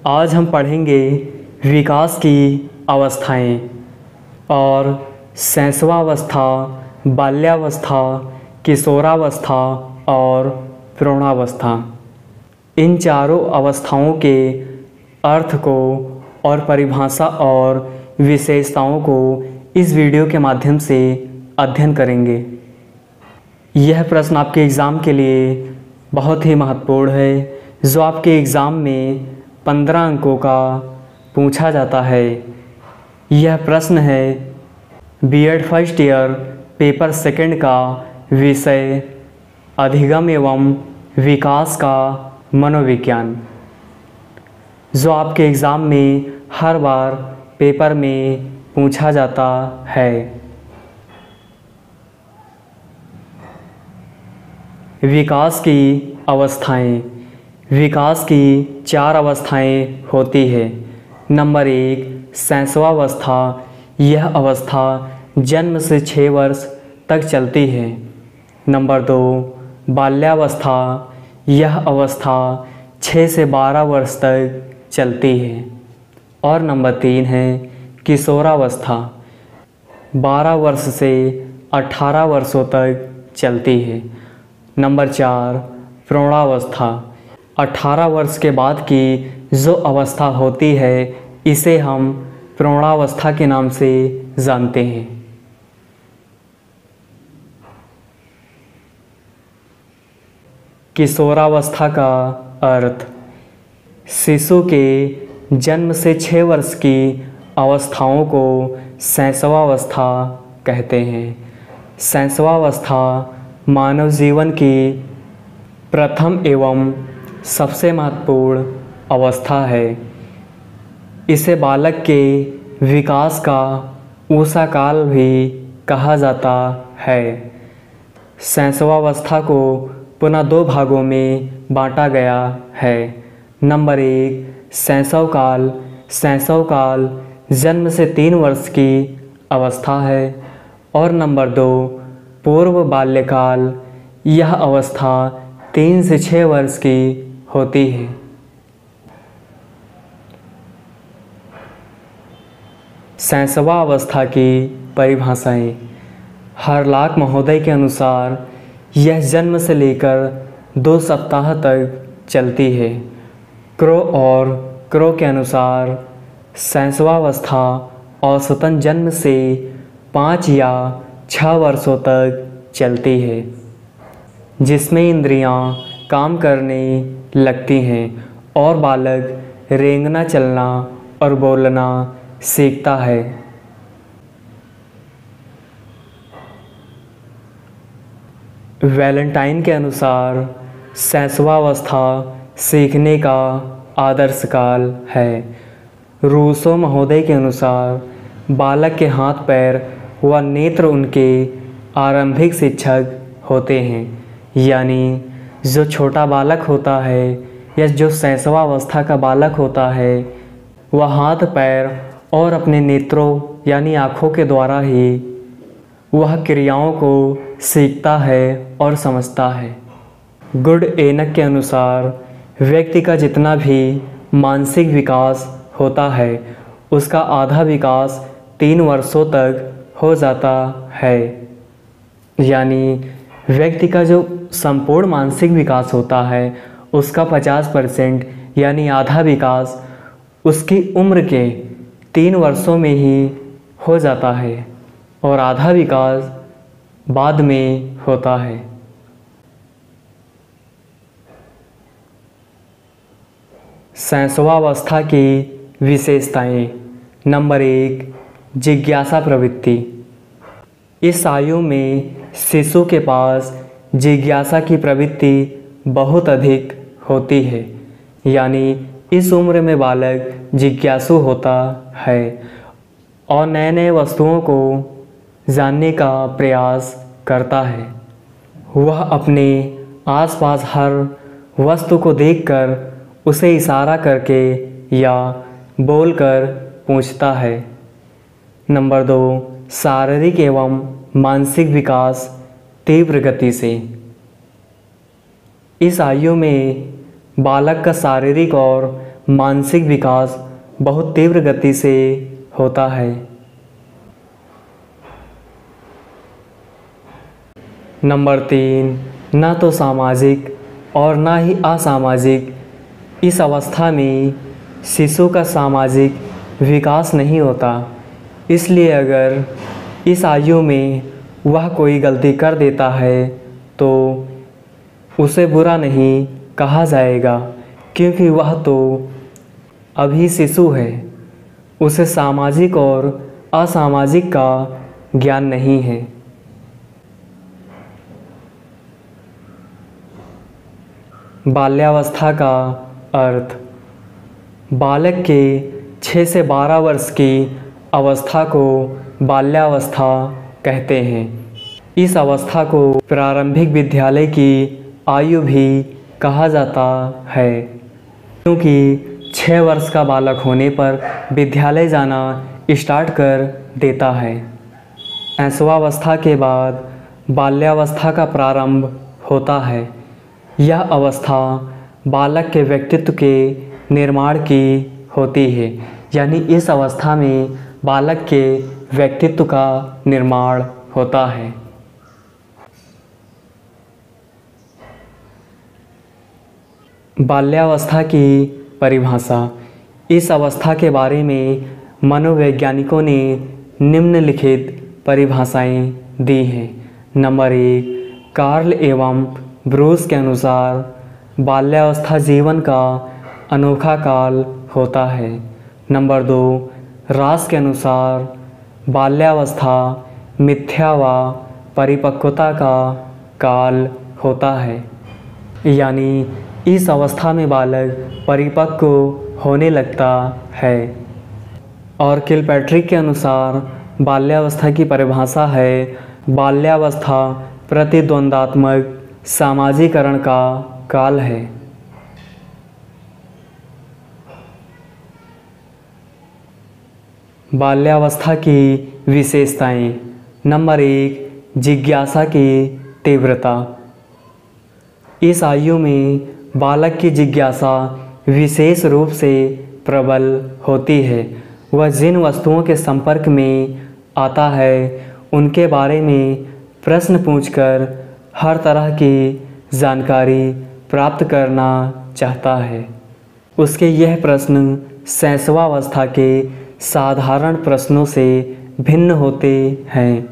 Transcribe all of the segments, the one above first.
आज हम पढ़ेंगे विकास की अवस्थाएं और शैशवावस्था, बाल्यावस्था, किशोरावस्था और प्रौढ़ावस्था। इन चारों अवस्थाओं के अर्थ को और परिभाषा और विशेषताओं को इस वीडियो के माध्यम से अध्ययन करेंगे। यह प्रश्न आपके एग्ज़ाम के लिए बहुत ही महत्वपूर्ण है, जो आपके एग्ज़ाम में 15 अंकों का पूछा जाता है। यह प्रश्न है BEd first year paper second का विषय अधिगम एवं विकास का मनोविज्ञान, जो आपके एग्ज़ाम में हर बार पेपर में पूछा जाता है। विकास की अवस्थाएं। विकास की 4 अवस्थाएं होती है। नंबर 1 शैशवावस्था। यह अवस्था जन्म से 6 वर्ष तक चलती है। नंबर 2 बाल्यावस्था। यह अवस्था 6 से 12 वर्ष तक चलती है। और नंबर 3 है किशोरावस्था। 12 वर्ष से 18 वर्षों तक चलती है। नंबर 4 प्रौढ़ावस्था। 18 वर्ष के बाद की जो अवस्था होती है, इसे हम प्रौढ़ावस्था के नाम से जानते हैं। किशोरावस्था का अर्थ शिशु के जन्म से 6 वर्ष की अवस्थाओं को शैशवावस्था कहते हैं। शैशवावस्था मानव जीवन की प्रथम एवं सबसे महत्वपूर्ण अवस्था है। इसे बालक के विकास का ऊषा काल भी कहा जाता है। शैशवावस्था को पुनः 2 भागों में बांटा गया है। नंबर 1 शैशव काल। शैशव काल जन्म से 3 वर्ष की अवस्था है। और नंबर 2 पूर्व बाल्यकाल। यह अवस्था 3 से 6 वर्ष की होती है। शैशवावस्था की परिभाषाएं। हरलाक महोदय के अनुसार यह जन्म से लेकर 2 सप्ताह तक चलती है। क्रो के अनुसार शैशवावस्था औसतन जन्म से 5 या 6 वर्षों तक चलती है, जिसमें इंद्रियां काम करने लगती हैं और बालक रेंगना, चलना और बोलना सीखता है। वैलेंटाइन के अनुसार शैशवावस्था सीखने का आदर्श काल है। रूसो महोदय के अनुसार बालक के हाथ पैर व नेत्र उनके आरंभिक शिक्षक होते हैं। यानी जो छोटा बालक होता है या जो शैशवावस्था का बालक होता है, वह हाथ पैर और अपने नेत्रों यानी आँखों के द्वारा ही वह क्रियाओं को सीखता है और समझता है। गुड एनक के अनुसार व्यक्ति का जितना भी मानसिक विकास होता है, उसका आधा विकास 3 वर्षों तक हो जाता है। यानी व्यक्ति का जो संपूर्ण मानसिक विकास होता है, उसका 50% यानी आधा विकास उसकी उम्र के 3 वर्षों में ही हो जाता है और आधा विकास बाद में होता है। शैशवावस्था की विशेषताएं। नंबर 1 जिज्ञासा प्रवृत्ति। इस आयु में शिशु के पास जिज्ञासा की प्रवृत्ति बहुत अधिक होती है। यानी इस उम्र में बालक जिज्ञासु होता है और नए नए वस्तुओं को जानने का प्रयास करता है। वह अपने आसपास हर वस्तु को देखकर उसे इशारा करके या बोलकर पूछता है। नंबर 2 शारीरिक एवं मानसिक विकास तीव्र गति से। इस आयु में बालक का शारीरिक और मानसिक विकास बहुत तीव्र गति से होता है। नंबर 3, ना तो सामाजिक और ना ही असामाजिक। इस अवस्था में शिशु का सामाजिक विकास नहीं होता, इसलिए अगर इस आयु में वह कोई गलती कर देता है तो उसे बुरा नहीं कहा जाएगा, क्योंकि वह तो अभी शिशु है, उसे सामाजिक और असामाजिक का ज्ञान नहीं है। बाल्यावस्था का अर्थ। बालक के 6 से 12 वर्ष की अवस्था को बाल्यावस्था कहते हैं। इस अवस्था को प्रारंभिक विद्यालय की आयु भी कहा जाता है, क्योंकि 6 वर्ष का बालक होने पर विद्यालय जाना स्टार्ट कर देता है। ऐशवावस्था के बाद बाल्यावस्था का प्रारंभ होता है। यह अवस्था बालक के व्यक्तित्व के निर्माण की होती है, यानी इस अवस्था में बालक के व्यक्तित्व का निर्माण होता है। बाल्यावस्था की परिभाषा। इस अवस्था के बारे में मनोवैज्ञानिकों ने निम्नलिखित परिभाषाएं दी हैं। नंबर 1, कार्ल एवं ब्रूस के अनुसार बाल्यावस्था जीवन का अनोखा काल होता है। नंबर 2, रास के अनुसार बाल्यावस्था मिथ्या व परिपक्वता का काल होता है, यानी इस अवस्था में बालक परिपक्व होने लगता है। और किलपैट्रिक के अनुसार बाल्यावस्था की परिभाषा है बाल्यावस्था प्रतिद्वंदात्मक सामाजिकरण का काल है। बाल्यावस्था की विशेषताएं। नंबर 1, जिज्ञासा की तीव्रता। इस आयु में बालक की जिज्ञासा विशेष रूप से प्रबल होती है। वह जिन वस्तुओं के संपर्क में आता है उनके बारे में प्रश्न पूछकर हर तरह की जानकारी प्राप्त करना चाहता है। उसके यह प्रश्न शैशवावस्था के साधारण प्रश्नों से भिन्न होते हैं।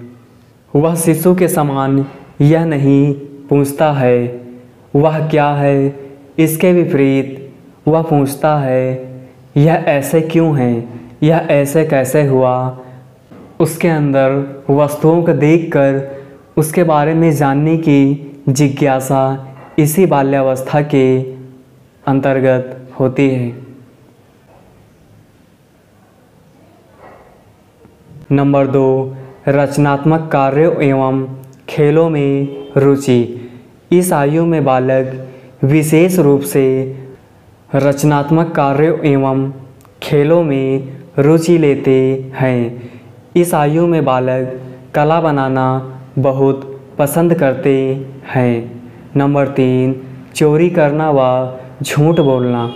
वह शिशु के समान यह नहीं पूछता है वह क्या है, इसके विपरीत वह पूछता है यह ऐसे क्यों है, यह ऐसे कैसे हुआ। उसके अंदर वस्तुओं को देखकर उसके बारे में जानने की जिज्ञासा इसी बाल्यावस्था के अंतर्गत होती है। नंबर 2, रचनात्मक कार्यों एवं खेलों में रुचि। इस आयु में बालक विशेष रूप से रचनात्मक कार्यों एवं खेलों में रुचि लेते हैं। इस आयु में बालक कला बनाना बहुत पसंद करते हैं। नंबर 3, चोरी करना व झूठ बोलना।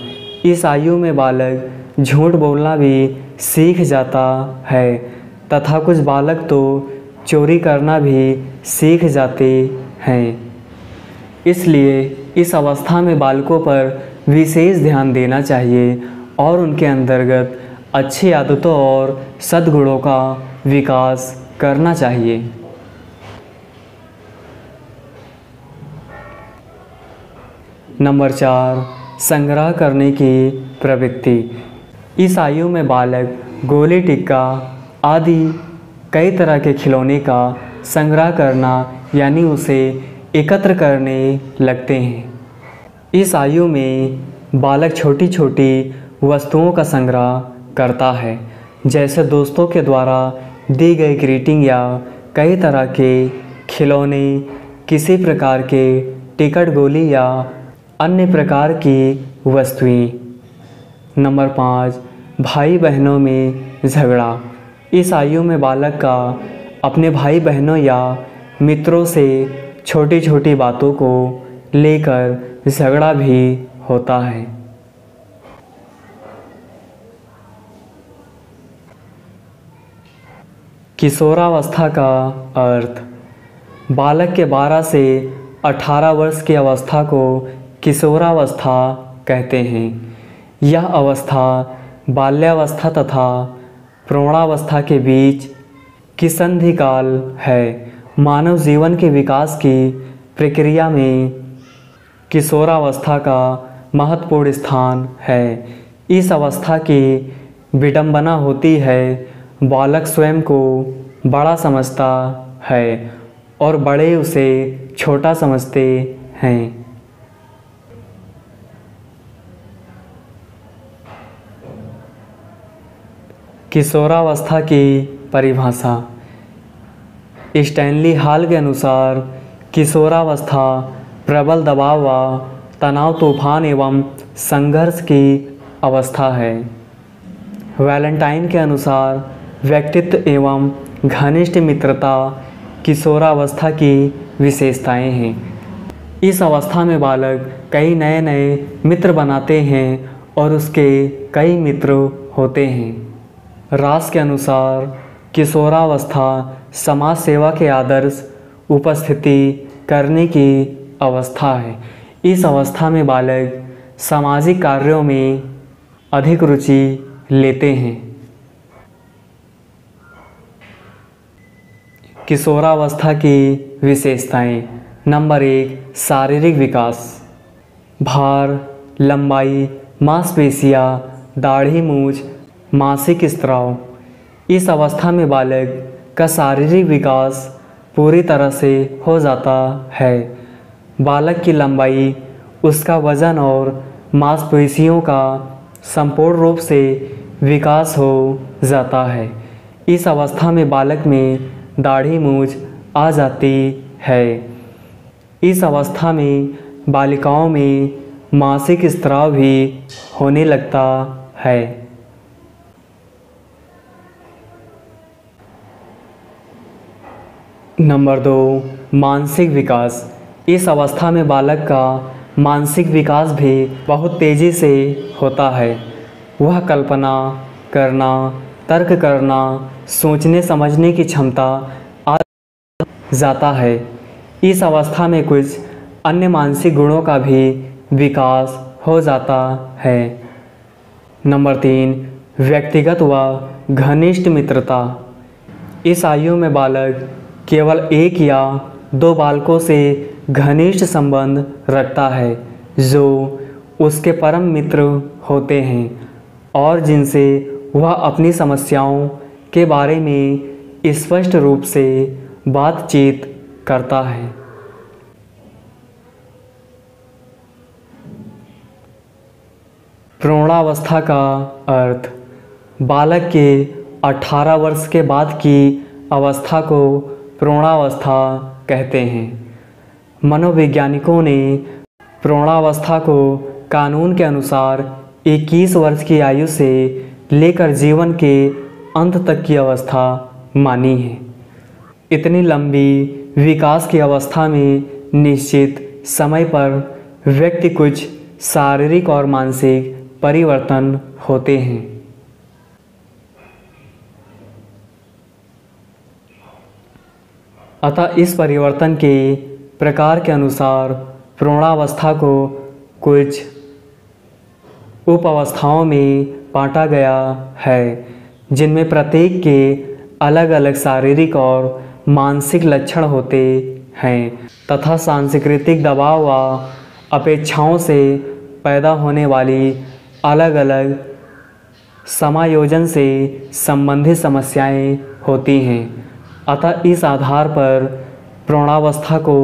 इस आयु में बालक झूठ बोलना भी सीख जाता है तथा कुछ बालक तो चोरी करना भी सीख जाते हैं। इसलिए इस अवस्था में बालकों पर विशेष ध्यान देना चाहिए और उनके अंतर्गत अच्छी आदतों और सद्गुणों का विकास करना चाहिए। नंबर 4, संग्रह करने की प्रवृत्ति। इस आयु में बालक गोली टिक्का आदि कई तरह के खिलौने का संग्रह करना यानी उसे एकत्र करने लगते हैं। इस आयु में बालक छोटी छोटी वस्तुओं का संग्रह करता है, जैसे दोस्तों के द्वारा दी गई ग्रीटिंग या कई तरह के खिलौने, किसी प्रकार के टिकट, गोली या अन्य प्रकार की वस्तुएं। नंबर 5, भाई बहनों में झगड़ा। इस आयु में बालक का अपने भाई बहनों या मित्रों से छोटी छोटी बातों को लेकर झगड़ा भी होता है। किशोरावस्था का अर्थ। बालक के 12 से 18 वर्ष की अवस्था को किशोरावस्था कहते हैं। यह अवस्था बाल्यावस्था तथा प्रौढ़ावस्था के बीच की संधि काल है। मानव जीवन के विकास की प्रक्रिया में किशोरावस्था का महत्वपूर्ण स्थान है। इस अवस्था की विडंबना होती है, बालक स्वयं को बड़ा समझता है और बड़े उसे छोटा समझते हैं। किशोरावस्था की परिभाषा। स्टैनली हॉल के अनुसार किशोरावस्था प्रबल दबाव व तनाव, तूफान एवं संघर्ष की अवस्था है। वैलेंटाइन के अनुसार व्यक्तित्व एवं घनिष्ठ मित्रता किशोरावस्था की विशेषताएं हैं। इस अवस्था में बालक कई नए नए मित्र बनाते हैं और उसके कई मित्र होते हैं। रास के अनुसार किशोरावस्था समाज सेवा के आदर्श उपस्थिति करने की अवस्था है। इस अवस्था में बालक सामाजिक कार्यों में अधिक रुचि लेते हैं। किशोरावस्था की विशेषताएं। नंबर 1, शारीरिक विकास। भार, लंबाई, मांसपेशियाँ, दाढ़ी मूंछ, मासिक स्राव। इस अवस्था में बालक का शारीरिक विकास पूरी तरह से हो जाता है। बालक की लंबाई, उसका वजन और मांसपेशियों का संपूर्ण रूप से विकास हो जाता है। इस अवस्था में बालक में दाढ़ी मूंछ आ जाती है। इस अवस्था में बालिकाओं में मासिक स्राव भी होने लगता है। नंबर 2, मानसिक विकास। इस अवस्था में बालक का मानसिक विकास भी बहुत तेज़ी से होता है। वह कल्पना करना, तर्क करना, सोचने समझने की क्षमता आ जाता है। इस अवस्था में कुछ अन्य मानसिक गुणों का भी विकास हो जाता है। नंबर 3, व्यक्तिगत व घनिष्ठ मित्रता। इस आयु में बालक केवल 1 या 2 बालकों से घनिष्ठ संबंध रखता है, जो उसके परम मित्र होते हैं और जिनसे वह अपनी समस्याओं के बारे में स्पष्ट रूप से बातचीत करता है। प्रौढ़ावस्था का अर्थ। बालक के 18 वर्ष के बाद की अवस्था को प्रौढ़ावस्था कहते हैं। मनोवैज्ञानिकों ने प्रौढ़ावस्था को कानून के अनुसार 21 वर्ष की आयु से लेकर जीवन के अंत तक की अवस्था मानी है। इतनी लंबी विकास की अवस्था में निश्चित समय पर व्यक्ति कुछ शारीरिक और मानसिक परिवर्तन होते हैं। अतः इस परिवर्तन के प्रकार के अनुसार प्रौढ़ावस्था को कुछ उप अवस्थाओं में बांटा गया है, जिनमें प्रत्येक के अलग अलग शारीरिक और मानसिक लक्षण होते हैं तथा सांस्कृतिक दबाव व अपेक्षाओं से पैदा होने वाली अलग अलग समायोजन से संबंधित समस्याएं होती हैं। अतः इस आधार पर प्रौढ़ावस्था को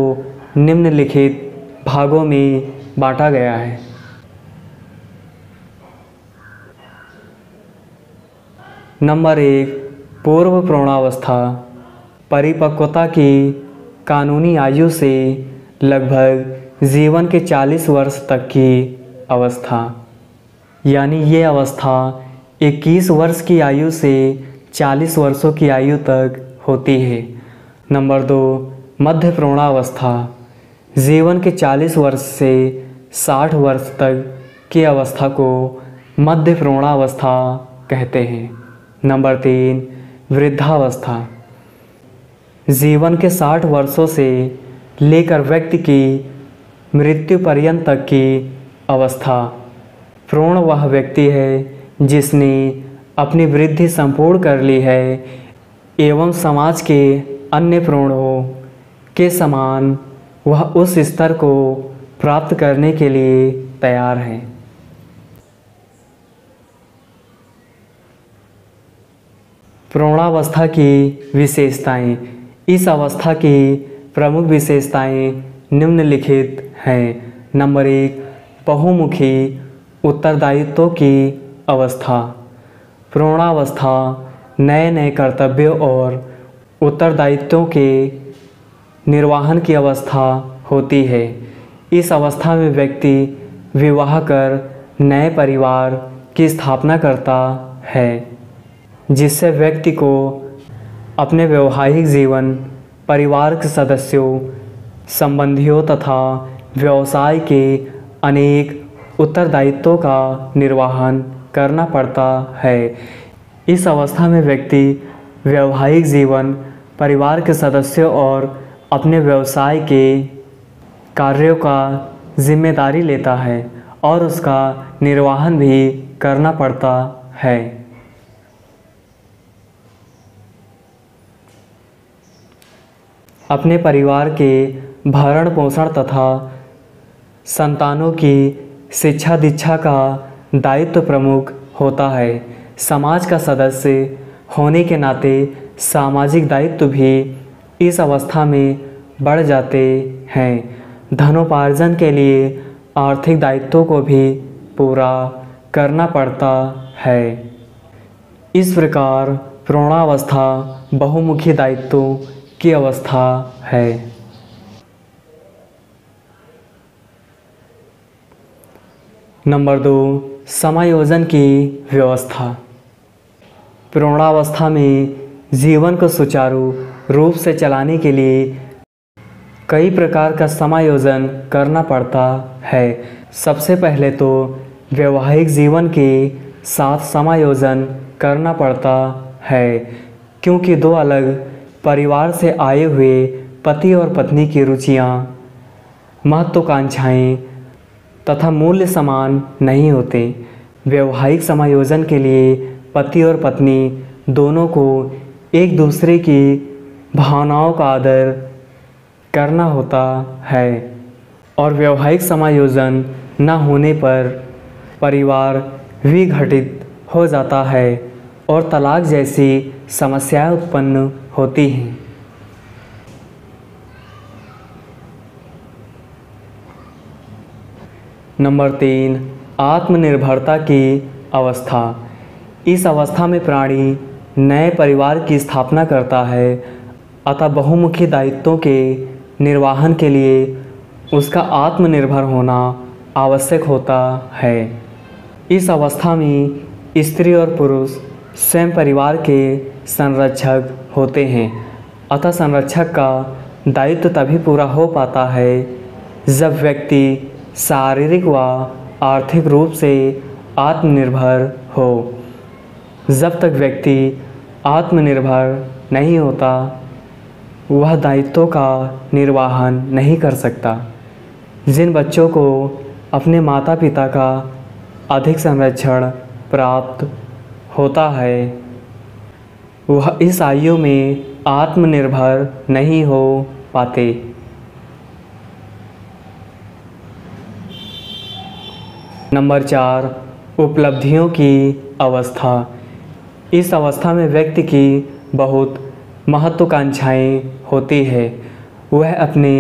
निम्नलिखित भागों में बांटा गया है। नंबर 1, पूर्व प्रौढ़ावस्था। परिपक्वता की कानूनी आयु से लगभग जीवन के 40 वर्ष तक की अवस्था, यानी ये अवस्था 21 वर्ष की आयु से 40 वर्षों की आयु तक होती है। नंबर 2, मध्य प्रौढ़ावस्था। जीवन के 40 वर्ष से 60 वर्ष तक की अवस्था को मध्य प्रौढ़ावस्था कहते हैं। नंबर 3, वृद्धावस्था। जीवन के 60 वर्षों से लेकर व्यक्ति की मृत्यु पर्यंत तक की अवस्था। प्रौढ़ वह व्यक्ति है जिसने अपनी वृद्धि संपूर्ण कर ली है एवं समाज के अन्य प्रौढ़ों के समान वह उस स्तर को प्राप्त करने के लिए तैयार है। प्रौढ़ावस्था की विशेषताएं। इस अवस्था की प्रमुख विशेषताएं निम्नलिखित हैं। नंबर 1, बहुमुखी उत्तरदायित्वों की अवस्था। प्रौढ़ावस्था नए नए कर्तव्यों और उत्तरदायित्वों के निर्वहन की अवस्था होती है। इस अवस्था में व्यक्ति विवाह कर नए परिवार की स्थापना करता है, जिससे व्यक्ति को अपने वैवाहिक जीवन, परिवार के सदस्यों, संबंधियों तथा व्यवसाय के अनेक उत्तरदायित्वों का निर्वहन करना पड़ता है। इस अवस्था में व्यक्ति वैवाहिक जीवन, परिवार के सदस्यों और अपने व्यवसाय के कार्यों का जिम्मेदारी लेता है और उसका निर्वहन भी करना पड़ता है। अपने परिवार के भरण पोषण तथा संतानों की शिक्षा दीक्षा का दायित्व प्रमुख होता है। समाज का सदस्य होने के नाते सामाजिक दायित्व भी इस अवस्था में बढ़ जाते हैं। धनोपार्जन के लिए आर्थिक दायित्वों को भी पूरा करना पड़ता है। इस प्रकार प्रौढ़ावस्था बहुमुखी दायित्वों की अवस्था है। नंबर 2, समायोजन की व्यवस्था। प्रौढ़ावस्था में जीवन को सुचारू रूप से चलाने के लिए कई प्रकार का समायोजन करना पड़ता है। सबसे पहले तो वैवाहिक जीवन के साथ समायोजन करना पड़ता है, क्योंकि दो अलग परिवार से आए हुए पति और पत्नी की रुचियाँ, महत्वाकांक्षाएँ तथा मूल्य समान नहीं होते। वैवाहिक समायोजन के लिए पति और पत्नी दोनों को एक दूसरे की भावनाओं का आदर करना होता है और वैवाहिक समायोजन न होने पर परिवार विघटित हो जाता है और तलाक जैसी समस्याएं उत्पन्न होती हैं। नंबर 3, आत्मनिर्भरता की अवस्था। इस अवस्था में प्राणी नए परिवार की स्थापना करता है, अतः बहुमुखी दायित्वों के निर्वहन के लिए उसका आत्मनिर्भर होना आवश्यक होता है। इस अवस्था में स्त्री और पुरुष स्वयं परिवार के संरक्षक होते हैं, अतः संरक्षक का दायित्व तभी पूरा हो पाता है जब व्यक्ति शारीरिक व आर्थिक रूप से आत्मनिर्भर हो। जब तक व्यक्ति आत्मनिर्भर नहीं होता, वह दायित्वों का निर्वहन नहीं कर सकता। जिन बच्चों को अपने माता पिता का अधिक संरक्षण प्राप्त होता है, वह इस आयु में आत्मनिर्भर नहीं हो पाते। नंबर 4, उपलब्धियों की अवस्था। इस अवस्था में व्यक्ति की बहुत महत्वाकांक्षाएं होती है। वह अपने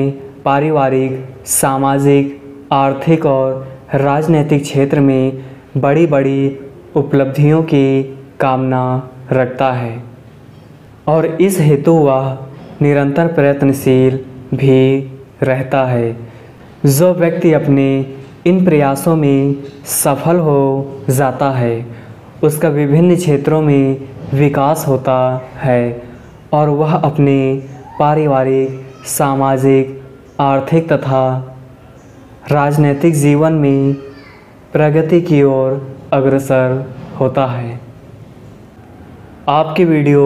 पारिवारिक, सामाजिक, आर्थिक और राजनीतिक क्षेत्र में बड़ी बड़ी उपलब्धियों की कामना रखता है और इस हेतु वह निरंतर प्रयत्नशील भी रहता है। जो व्यक्ति अपने इन प्रयासों में सफल हो जाता है, उसका विभिन्न क्षेत्रों में विकास होता है और वह अपने पारिवारिक, सामाजिक, आर्थिक तथा राजनीतिक जीवन में प्रगति की ओर अग्रसर होता है। आपकी वीडियो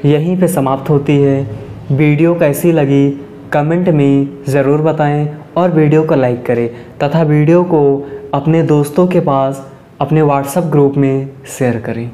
यहीं पे समाप्त होती है। वीडियो कैसी लगी कमेंट में ज़रूर बताएं और वीडियो को लाइक करें तथा वीडियो को अपने दोस्तों के पास अपने व्हाट्सएप ग्रुप में शेयर करें।